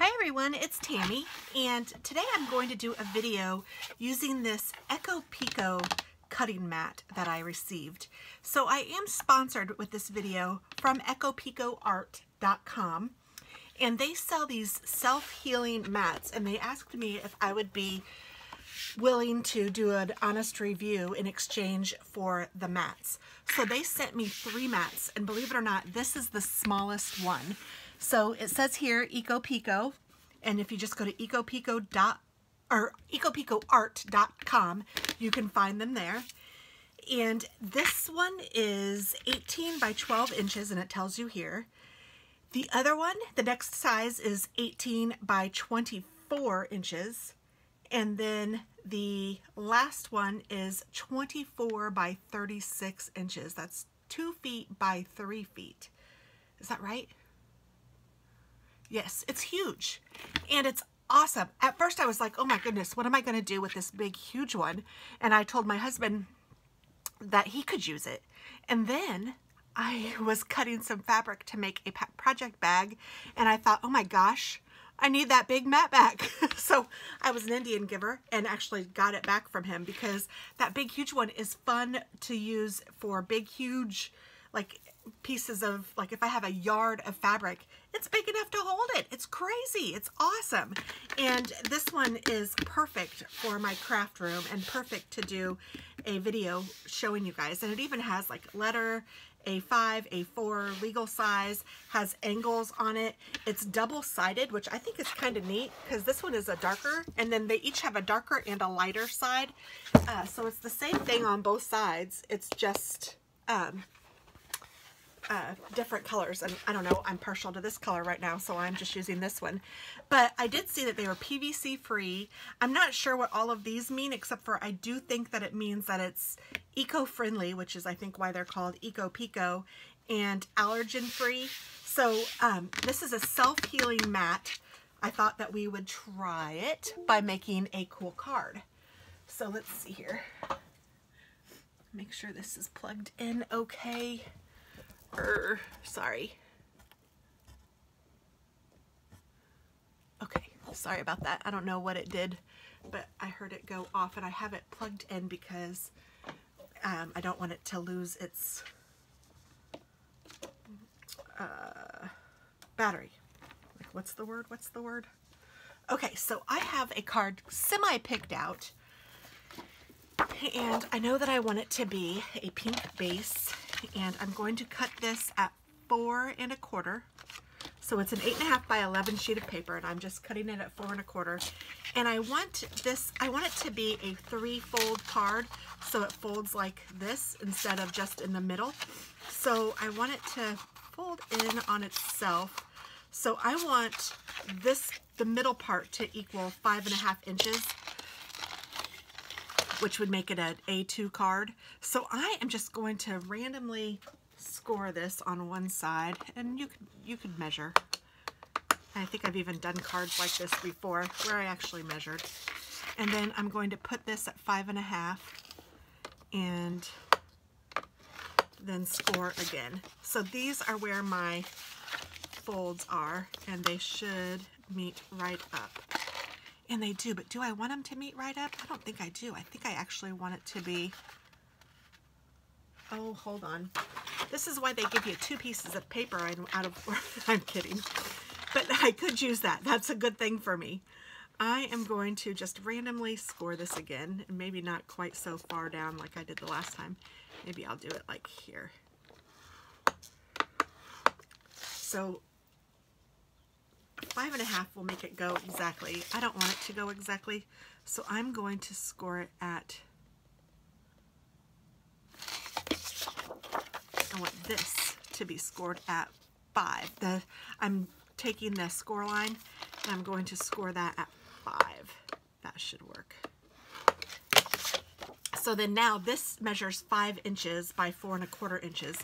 Hi everyone, it's Tammy, and today I'm going to do a video using this Echo Pico cutting mat that I received. So I am sponsored with this video from EchoPicoArt.com, and they sell these self-healing mats, and they asked me if I would be willing to do an honest review in exchange for the mats. So they sent me 3 mats, and believe it or not, this is the smallest one. So it says here Echo Pico, and if you just go to EchoPicoArt.com, you can find them there. And this one is 18 by 12 inches, and it tells you here. The other one, the next size, is 18 by 24 inches. And then the last one is 24 by 36 inches. That's 2 feet by 3 feet. Is that right? Yes, it's huge. And it's awesome. At first I was like, oh my goodness, what am I going to do with this big, huge one? And I told my husband that he could use it. And then I was cutting some fabric to make a project bag. And I thought, oh my gosh, I need that big mat back. So I was an Indian giver and actually got it back from him, because that big huge one is fun to use for big huge like pieces of, like if I have a yard of fabric, it's big enough to hold it. It's crazy. It's awesome. And this one is perfect for my craft room and perfect to do a video showing you guys. And it even has like letter A5, A4, legal size, has angles on it. It's double-sided, which I think is kind of neat, because this one is a darker, and then they each have a darker and a lighter side. So it's the same thing on both sides. It's just different colors, and I don't know, I'm partial to this color right now, so I'm just using this one. But I did see that they were PVC free. I'm not sure what all of these mean, except for I do think that it means that it's eco-friendly, which is I think why they're called Echo Pico, and allergen free. So this is a self-healing mat. I thought that we would try it by making a cool card. So let's see here. Make sure this is plugged in okay. Sorry. Okay, sorry about that. I don't know what it did, but I heard it go off, and I have it plugged in because I don't want it to lose its battery. Like, what's the word? What's the word? Okay, so I have a card semi-picked out, and I know that I want it to be a pink base. And I'm going to cut this at 4 1/4. So it's an 8.5 by 11 sheet of paper, and I'm just cutting it at 4 1/4. And I want it to be a 3-fold card, so it folds like this instead of just in the middle. So I want it to fold in on itself. So I want the middle part to equal 5 1/2 inches, which would make it an A2 card. So I am just going to randomly score this on one side, and you could measure. I think I've even done cards like this before where I actually measured. And then I'm going to put this at 5 1/2 and then score again. So these are where my folds are, and they should meet right up. And they do, but do I want them to meet right up? I don't think I do. I think I actually want it to be, oh, hold on. This is why they give you 2 pieces of paper out of, I'm kidding. But I could use that. That's a good thing for me. I am going to just randomly score this again, and maybe not quite so far down like I did the last time. Maybe I'll do it like here. So 5 1/2 will make it go exactly. I don't want it to go exactly, so I'm going to score it at, I want this to be scored at 5. I'm taking the score line, and I'm going to score that at 5. That should work. So then now this measures 5 inches by 4 1/4 inches,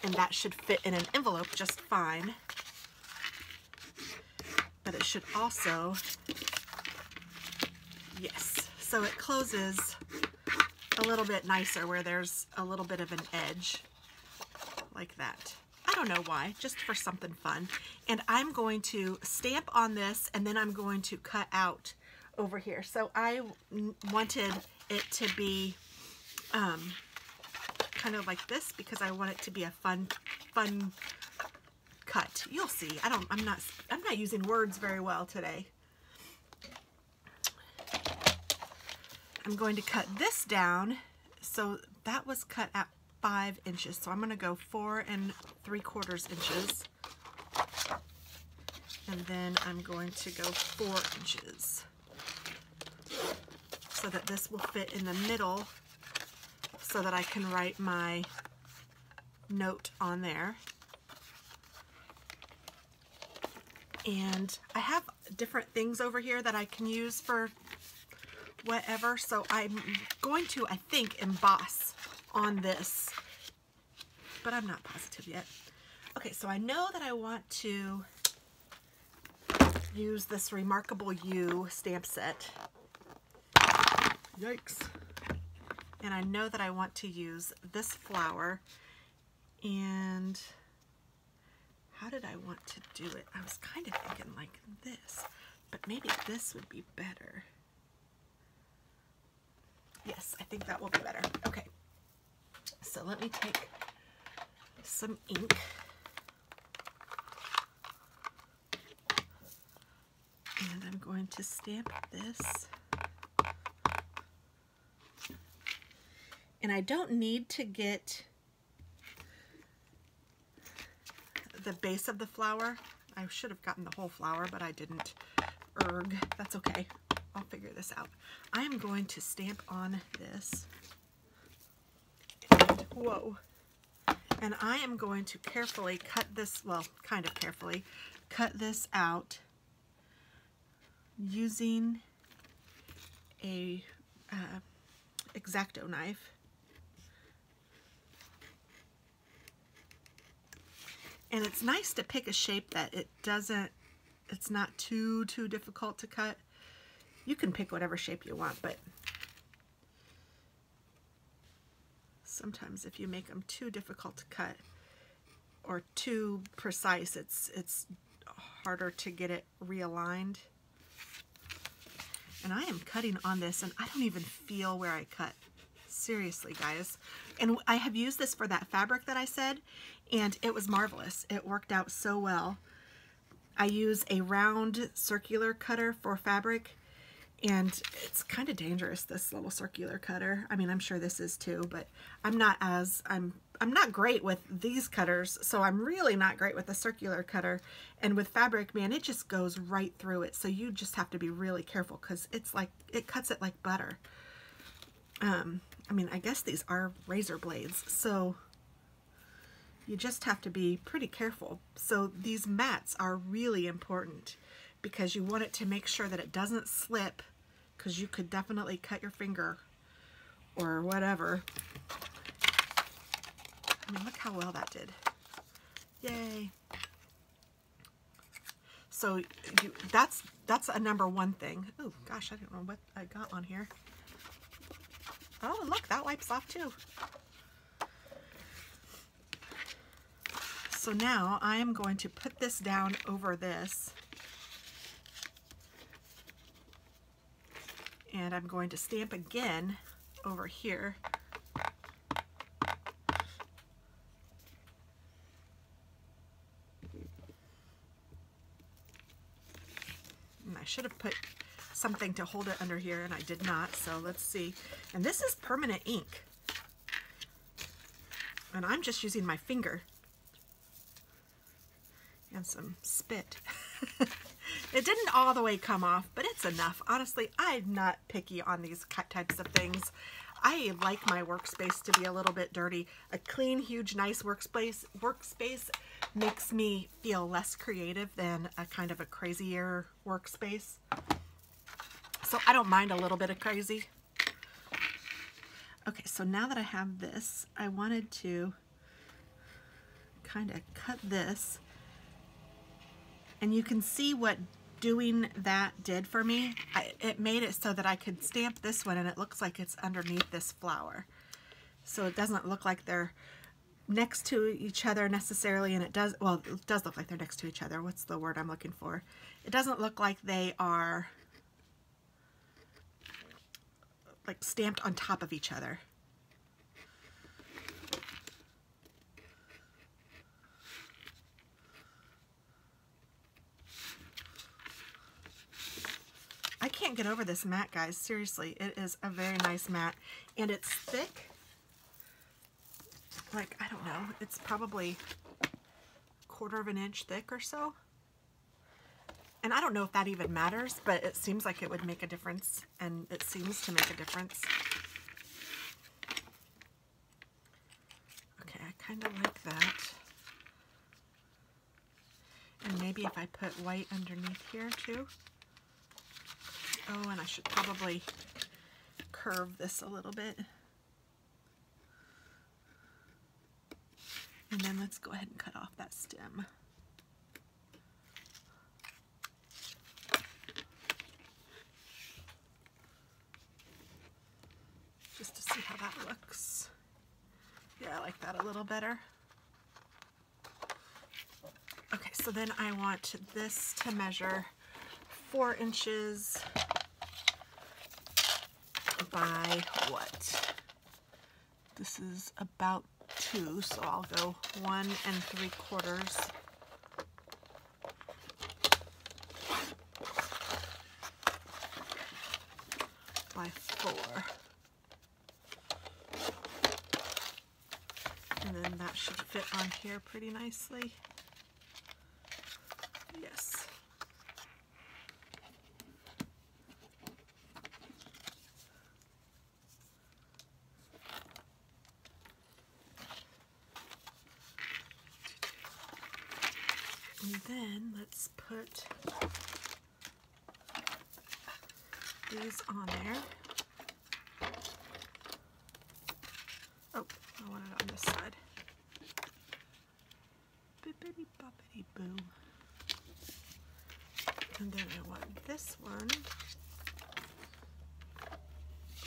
and that should fit in an envelope just fine. But it should also, yes, so it closes a little bit nicer where there's a little bit of an edge, like that. I don't know why, just for something fun. And I'm going to stamp on this, and then I'm going to cut out over here. So I wanted it to be kind of like this because I want it to be a fun cut. You'll see. I'm not using words very well today. I'm going to cut this down. So that was cut at 5 inches. So I'm going to go 4 3/4 inches. And then I'm going to go 4 inches so that this will fit in the middle so that I can write my note on there. And I have different things over here that I can use for whatever, so I'm going to, I think, emboss on this, but I'm not positive yet. Okay, so I know that I want to use this Remarkable You stamp set. Yikes. And I know that I want to use this flower, and how did I want to do it? I was kind of thinking like this, but maybe this would be better. Yes, I think that will be better. Okay, so let me take some ink. And I'm going to stamp this. And I don't need to get the base of the flower. I should have gotten the whole flower, but I didn't. Erg, that's okay. I'll figure this out. I am going to stamp on this. And, whoa. And I am going to carefully cut this, well, kind of carefully, cut this out using a X-Acto knife. And it's nice to pick a shape that it's not too difficult to cut. You can pick whatever shape you want, but sometimes if you make them too difficult to cut or too precise, it's harder to get it realigned. And I am cutting on this, and I don't even feel where I cut. Seriously, guys. And I have used this for that fabric that I said, and it was marvelous. It worked out so well. I use a round circular cutter for fabric, and it's kind of dangerous, this little circular cutter. I mean, I'm sure this is too, but I'm not great with these cutters, so I'm really not great with the circular cutter. And with fabric, man, it just goes right through it. So you just have to be really careful because it's like, it cuts it like butter. I mean, I guess these are razor blades, so you just have to be pretty careful. So these mats are really important because you want it to make sure that it doesn't slip, because you could definitely cut your finger or whatever. I mean, look how well that did. Yay. So that's a #1 thing. Oh gosh, I don't know what I got on here. Oh, look, that wipes off too. So now I am going to put this down over this. And I'm going to stamp again over here. And I should have put something to hold it under here, and I did not, so let's see. And this is permanent ink. And I'm just using my finger and some spit. It didn't all the way come off, but it's enough. Honestly, I'm not picky on these types of things. I like my workspace to be a little bit dirty. A clean, huge, nice workspace makes me feel less creative than a kind of a crazier workspace. So I don't mind a little bit of crazy. Okay, so now that I have this, I wanted to kind of cut this. And you can see what doing that did for me. It made it so that I could stamp this one, and it looks like it's underneath this flower. So it doesn't look like they're next to each other necessarily, and it does, well, it does look like they're next to each other. What's the word I'm looking for? It doesn't look like they are like stamped on top of each other. I can't get over this mat, guys. Seriously, it is a very nice mat, and it's thick. Like, I don't know, it's probably 1/4 of an inch thick or so. And I don't know if that even matters, but it seems like it would make a difference, and it seems to make a difference. Okay, I kind of like that. And maybe if I put white underneath here too. Oh, and I should probably curve this a little bit. And then let's go ahead and cut off that stem. Just to see how that looks. Yeah, I like that a little better. Okay, so then I want this to measure 4 inches by what? This is about 2, so I'll go 1 3/4 by 4. And then that should fit on here pretty nicely. Yes. And then let's put these on there. Oh, I want it on this side. Bippity boppity boo. And then I want this one.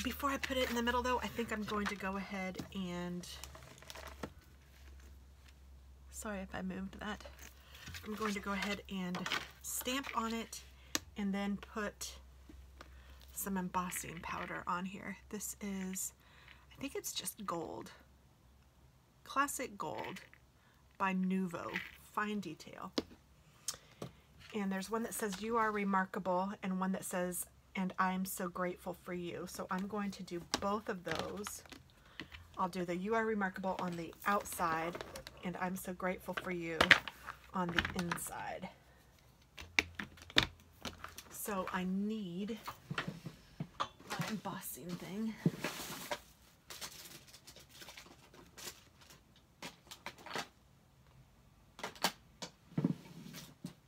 Before I put it in the middle though, I think I'm going to go ahead and, sorry if I moved that. I'm going to go ahead and stamp on it and then put some embossing powder on here. This is, I think it's just gold. Classic Gold by Nuvo, Fine Detail. And there's one that says "You are remarkable" and one that says "And I'm so grateful for you." So I'm going to do both of those. I'll do the "You are remarkable" on the outside and "I'm so grateful for you" on the inside. So I need my embossing thing.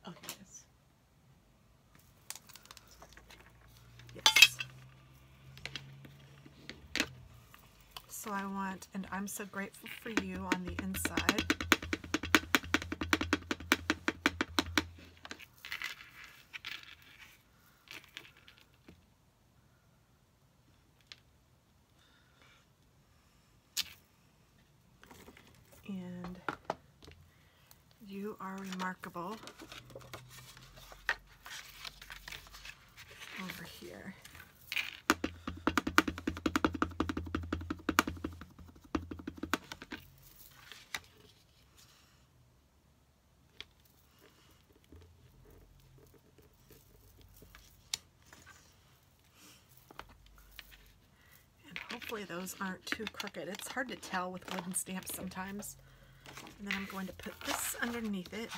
Oh, here it is. Yes. So I want "And I'm so grateful for you" on the inside. And "You are remarkable" over here. And hopefully those aren't too crooked. It's hard to tell with wooden stamps sometimes. And then I'm going to put this underneath it.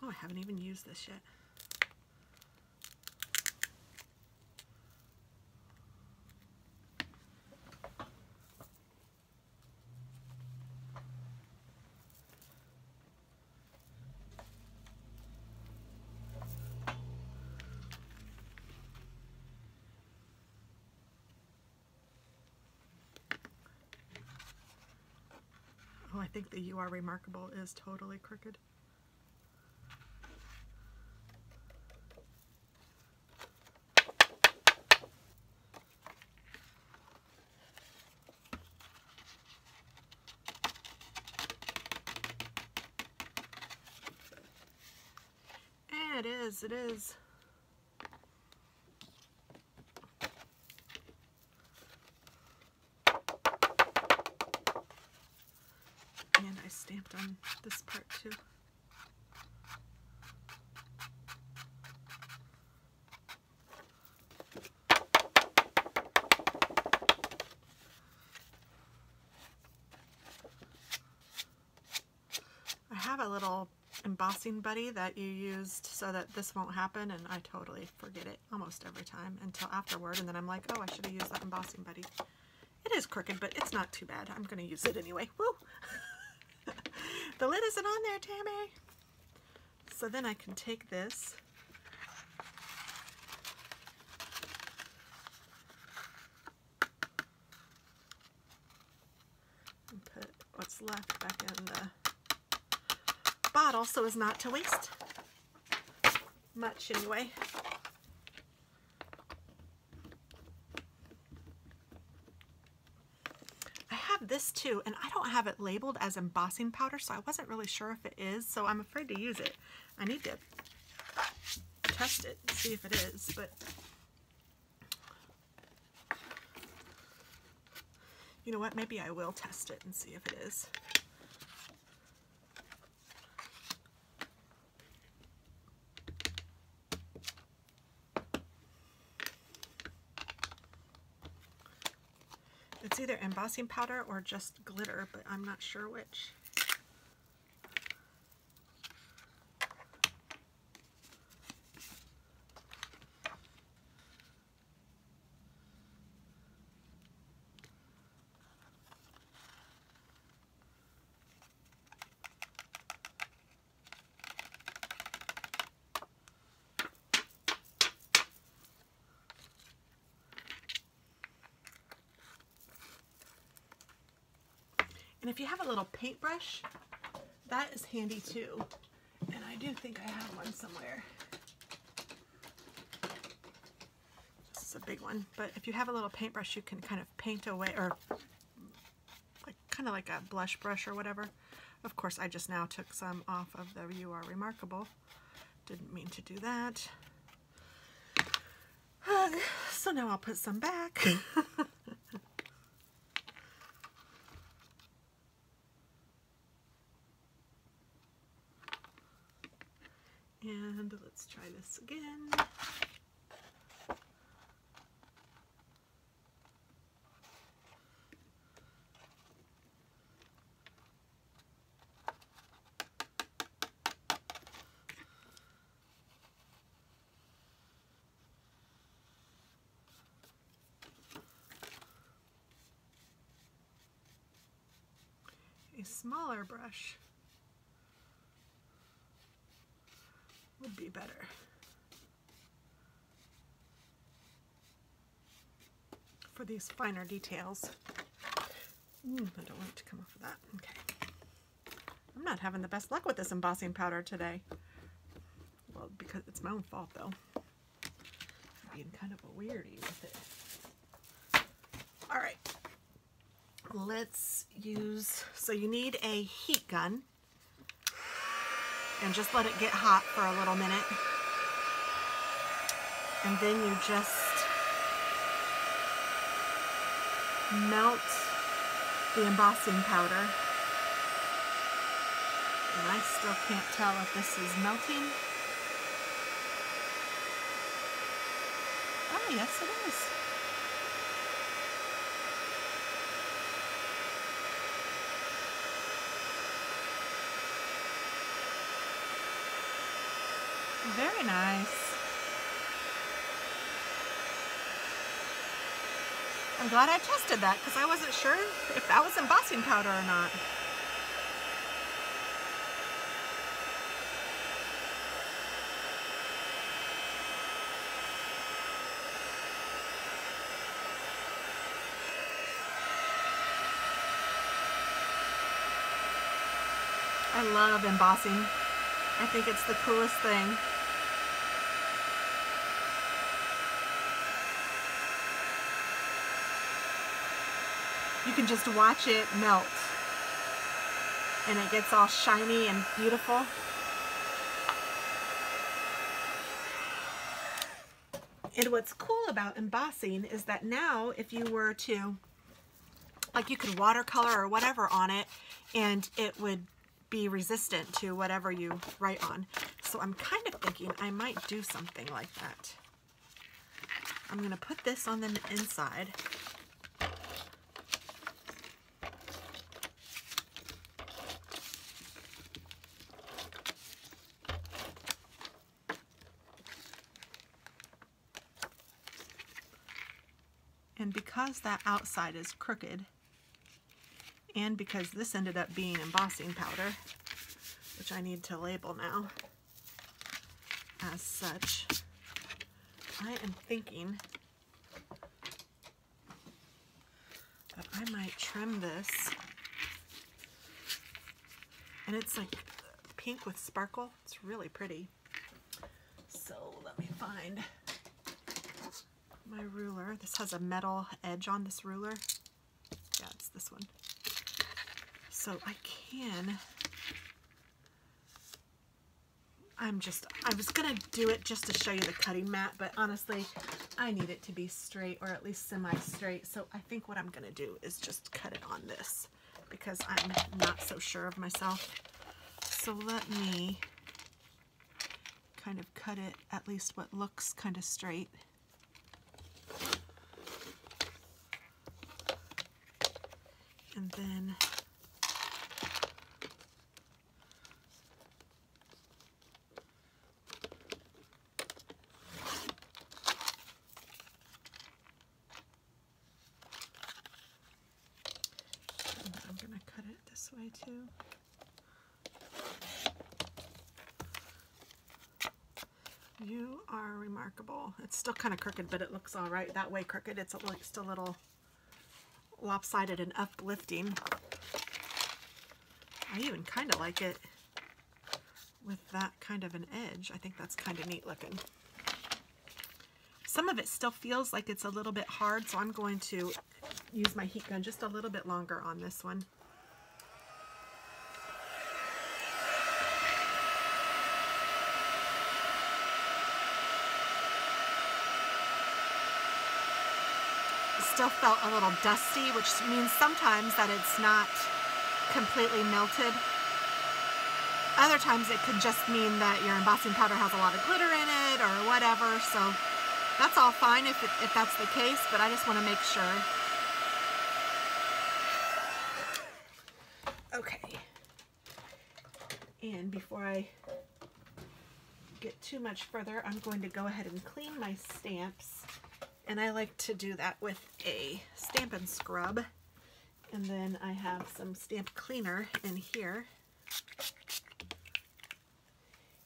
Oh, I haven't even used this yet. Oh, I think the "You are remarkable" is totally crooked. Yeah, it is. It is. And I stamped on this part too. I have a little embossing buddy that you used so that this won't happen, and I totally forget it almost every time until afterward, and then I'm like, oh, I should have used that embossing buddy. It is crooked, but it's not too bad. I'm going to use it anyway. Woo! The lid isn't on there, Tammy. So then I can take this and put what's left back in the bottle so as not to waste much anyway. I have this too, and I don't have it labeled as embossing powder, so I wasn't really sure if it is, so I'm afraid to use it. I need to test it and see if it is, but you know what, maybe I will test it and see if it is. It's either embossing powder or just glitter, but I'm not sure which. And if you have a little paintbrush, that is handy too. And I do think I have one somewhere. This is a big one, but if you have a little paintbrush, you can kind of paint away, or like kind of like a blush brush or whatever. Of course, I just now took some off of the You Are Remarkable. Didn't mean to do that. So now I'll put some back. And let's try this again. A smaller brush would be better. For these finer details. I don't want it to come off of that. Okay. I'm not having the best luck with this embossing powder today. Well, because it's my own fault though. I'm being kind of a weirdie with it. All right. Let's use, so you need a heat gun. And just let it get hot for a little minute. And then you just melt the embossing powder. And I still can't tell if this is melting. Oh, yes it is. Very nice. I'm glad I tested that because I wasn't sure if that was embossing powder or not. I love embossing. I think it's the coolest thing. You can just watch it melt and it gets all shiny and beautiful. And what's cool about embossing is that now if you were to, like, you could watercolor or whatever on it and it would be resistant to whatever you write on. So I'm kind of thinking I might do something like that. I'm going to put this on the inside. And because that outside is crooked, and because this ended up being embossing powder, which I need to label now as such, I am thinking that I might trim this. And it's like pink with sparkle. It's really pretty. So let me find my ruler. This has a metal edge on this ruler. Yeah, it's this one. So I can, I was gonna do it just to show you the cutting mat, but honestly, I need it to be straight, or at least semi-straight. So I think what I'm gonna do is just cut it on this, because I'm not so sure of myself. So let me kind of cut it at least what looks kind of straight. And then I'm going to cut it this way too. You are remarkable. It's still kind of crooked, but it looks all right. That way crooked, it's still a little lopsided and uplifting. I even kind of like it with that kind of an edge. I think that's kind of neat looking. Some of it still feels like it's a little bit hard, so I'm going to use my heat gun just a little bit longer on this one. Still felt a little dusty, which means sometimes that it's not completely melted. Other times it could just mean that your embossing powder has a lot of glitter in it or whatever, so that's all fine if that's the case, but I just want to make sure. Okay. And before I get too much further, I'm going to go ahead and clean my stamps. And I like to do that with a Stampin' Scrub. And then I have some stamp cleaner in here.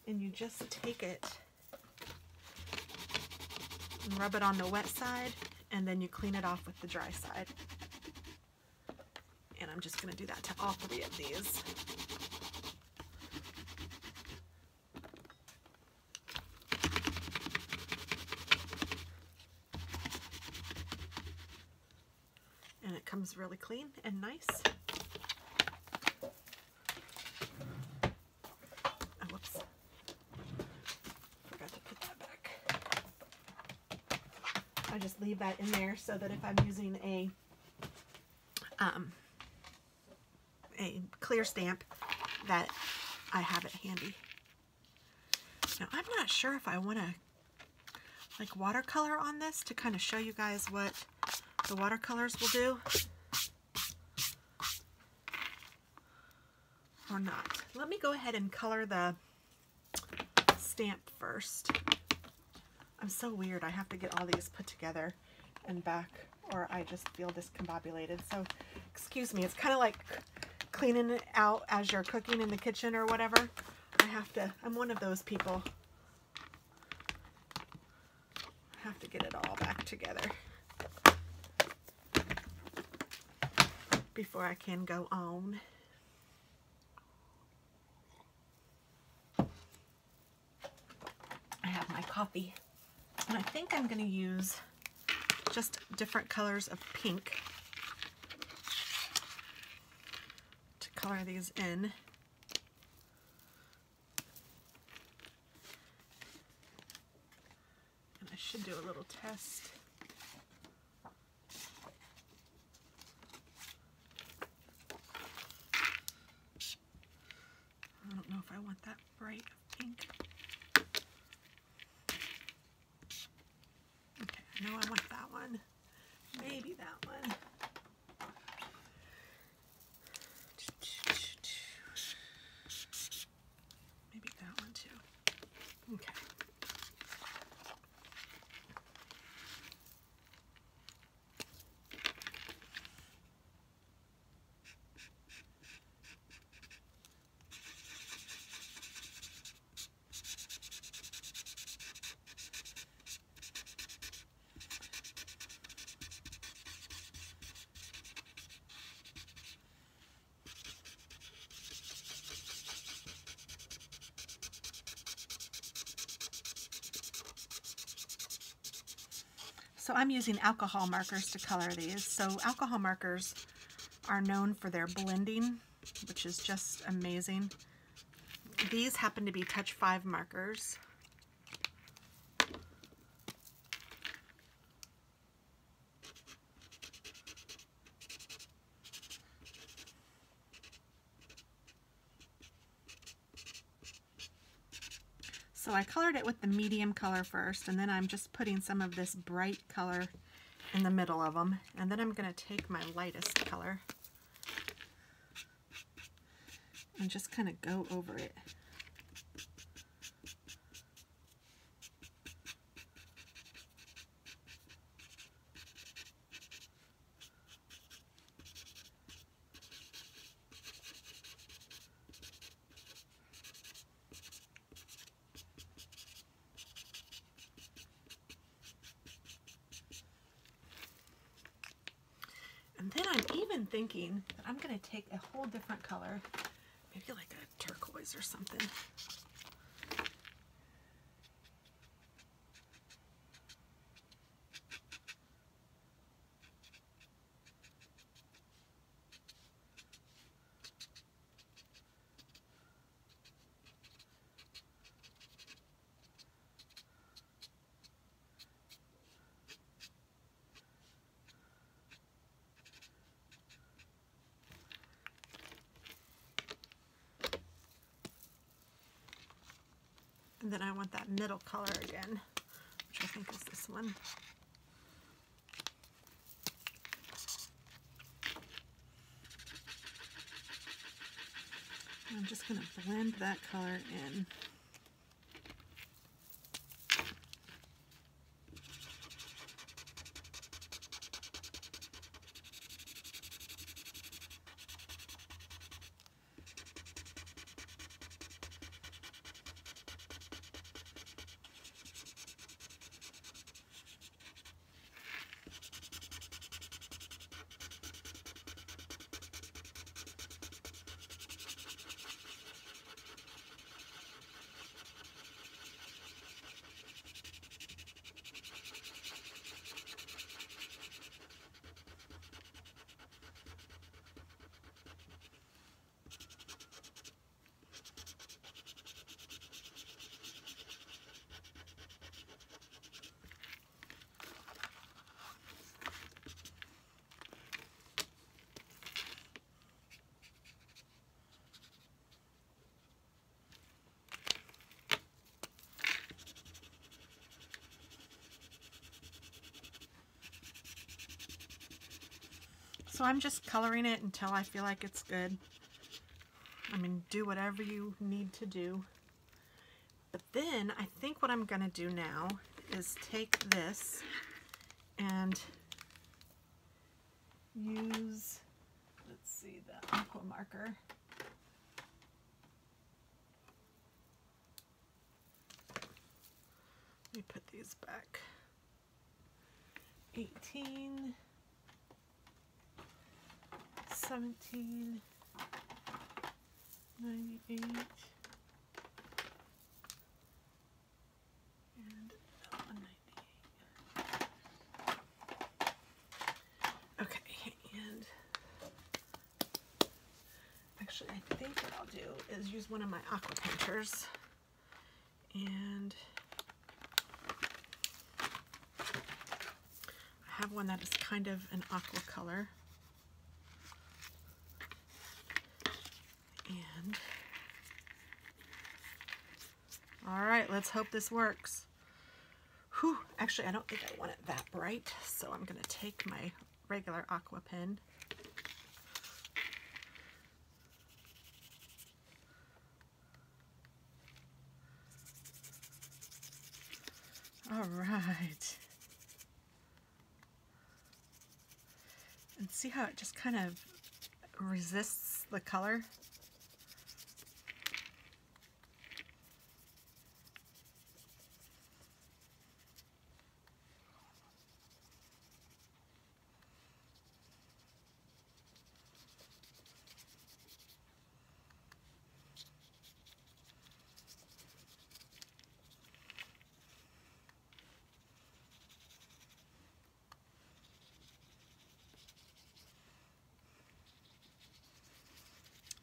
And you just take it and rub it on the wet side, and then you clean it off with the dry side. And I'm just going to do that to all three of these. And it comes really clean and nice. Oh, whoops. Forgot to put that back. I just leave that in there so that if I'm using a clear stamp, that I have it handy. Now, I'm not sure if I want to like watercolor on this to kind of show you guys what the watercolors will do or not. Let me go ahead and color the stamp first. I'm so weird. I have to get all these put together and back, or I just feel discombobulated. So excuse me. It's kind of like cleaning it out as you're cooking in the kitchen or whatever. I'm one of those people. I have to get it all back together before I can go on. I have my coffee, and I think I'm going to use just different colors of pink to color these in. And I should do a little test. I don't know if I want that bright pink. Okay, I know I want that one. Maybe that one. Maybe that one too. Okay. So I'm using alcohol markers to color these. So alcohol markers are known for their blending, which is just amazing. These happen to be Touch 5 markers. So I colored it with the medium color first, and then I'm just putting some of this bright color in the middle of them. And then I'm going to take my lightest color and just kind of go over it. And then I'm even thinking that I'm going to take a whole different color, maybe like a turquoise or something. And then I want that middle color again, which I think is this one. And I'm just going to blend that color in. So I'm just coloring it until I feel like it's good. I mean, do whatever you need to do. But then I think what I'm going to do now is take this and use, let's see, the aqua marker. Let me put these back. 18, 17, 98, and 198. Okay, and actually I think what I'll do is use one of my aqua painters and have one that is kind of an aqua color. And all right, let's hope this works. Whew, actually, I don't think I want it that bright, so I'm going to take my regular aqua pen. All right. And see how it just kind of resists the color?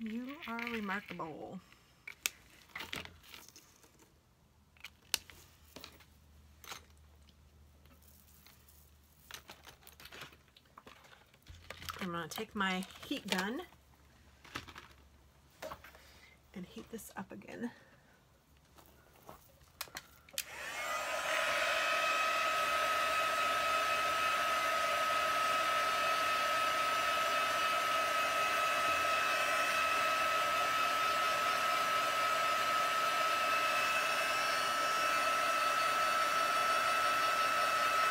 You are remarkable. I'm going to take my heat gun and heat this up again.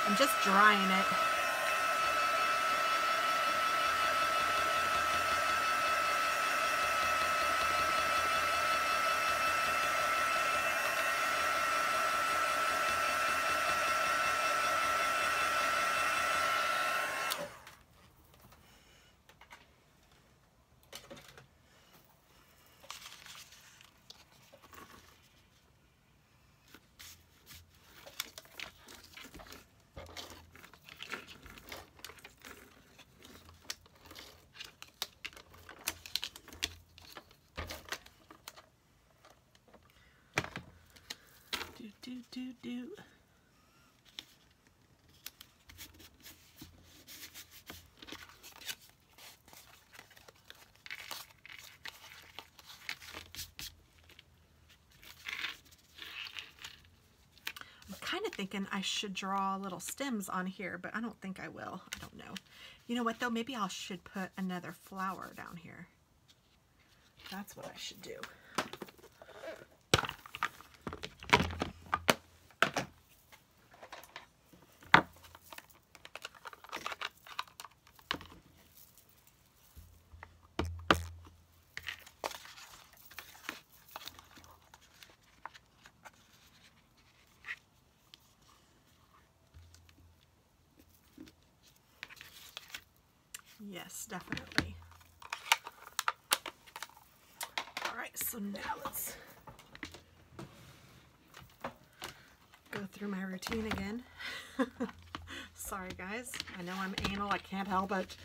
I'm just drying it. Do. I'm kind of thinking I should draw little stems on here, but I don't think I will. I don't know. You know what though? Maybe I should put another flower down here. That's what I should do. Yes, definitely. All right, so now let's go through my routine again. Sorry guys, I know I'm anal, I can't help it.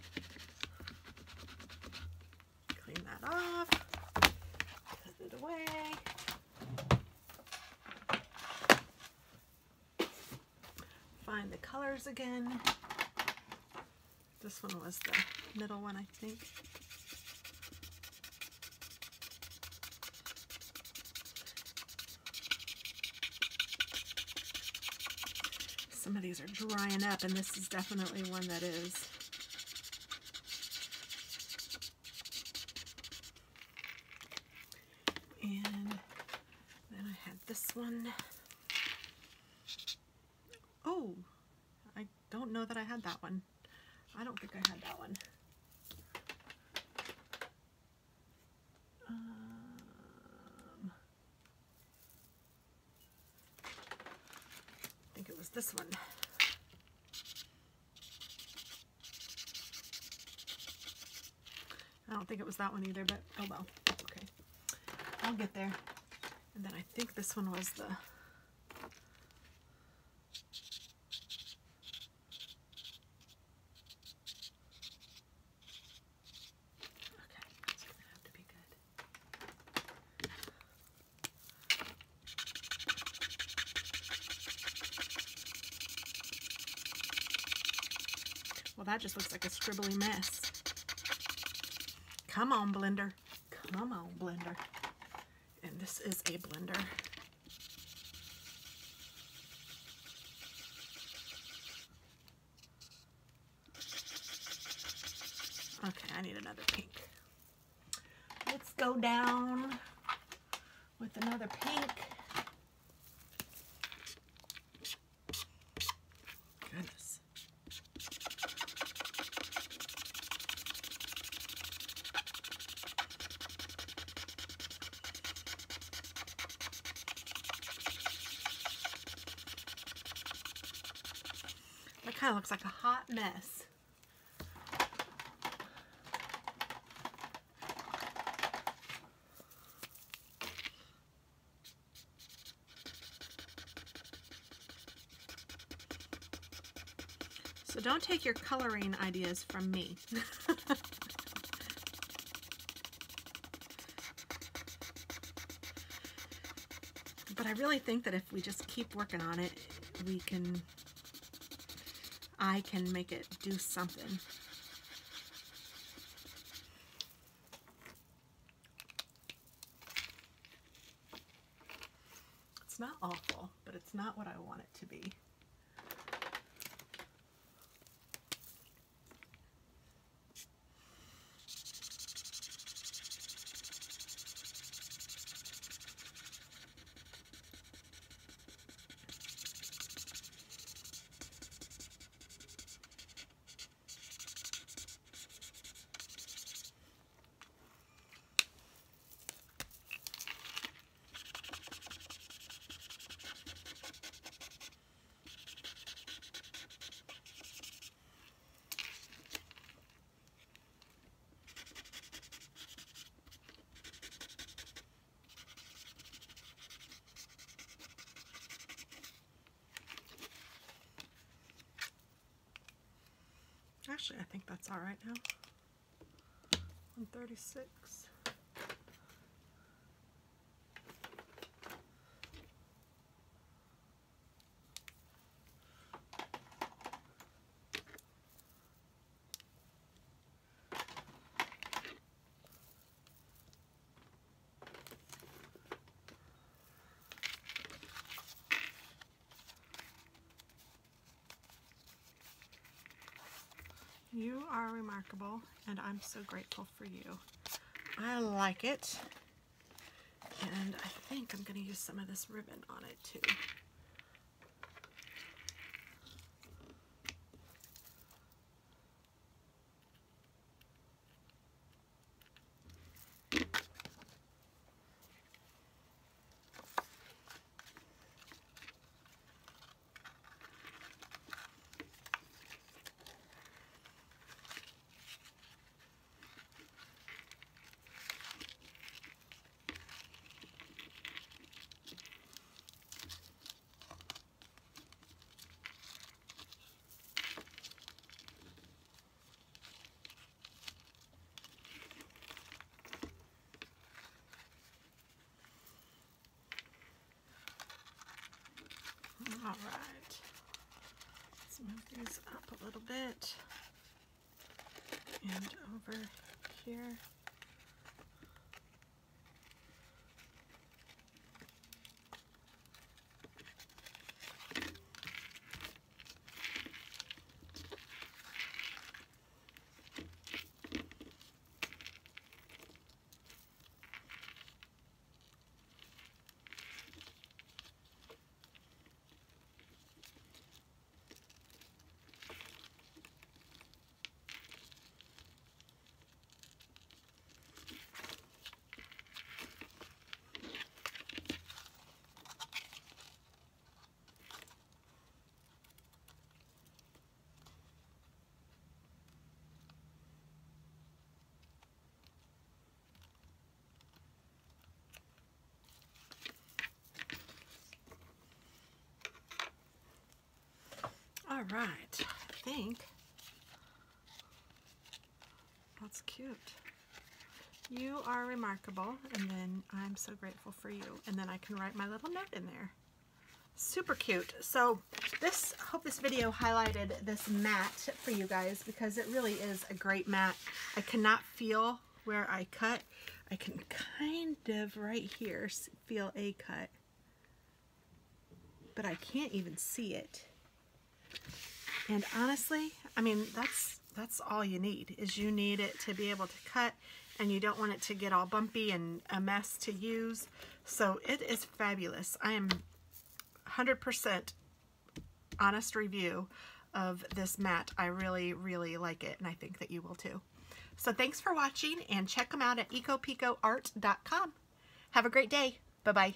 Clean that off, put it away. Find the colors again. This one was the middle one, I think. Some of these are drying up, and this is definitely one that is. And then I had this one. Oh, I don't know that I had that one. I don't think I had that one. I think it was this one. I don't think it was that one either, but oh well. Okay. I'll get there. And then I think this one was the... Well, that just looks like a scribbly mess. Come on, blender. Come on, blender. And this is a blender. Okay, I need another pink. Let's go down with another pink. Goodness. That kind of looks like a hot mess. So don't take your coloring ideas from me. But I really think that if we just keep working on it, I can make it do something. It's not awful, but it's not what I want it to be. Actually, I think that's all right now. 136. You are remarkable, and I'm so grateful for you. I like it, and I think I'm going to use some of this ribbon on it too. All right, let's move these up a little bit and over here. All right, I think that's cute. You are remarkable, and then I'm so grateful for you. And then I can write my little note in there. Super cute. So this, I hope this video highlighted this mat for you guys, because it really is a great mat. I cannot feel where I cut. I can kind of right here feel a cut, but I can't even see it. And honestly, I mean, that's all you need, is you need it to be able to cut, and you don't want it to get all bumpy and a mess to use. So it is fabulous. I am 100% honest review of this mat. I really, really like it, and I think that you will too. So thanks for watching, and check them out at ecopicoart.com. Have a great day. Bye-bye.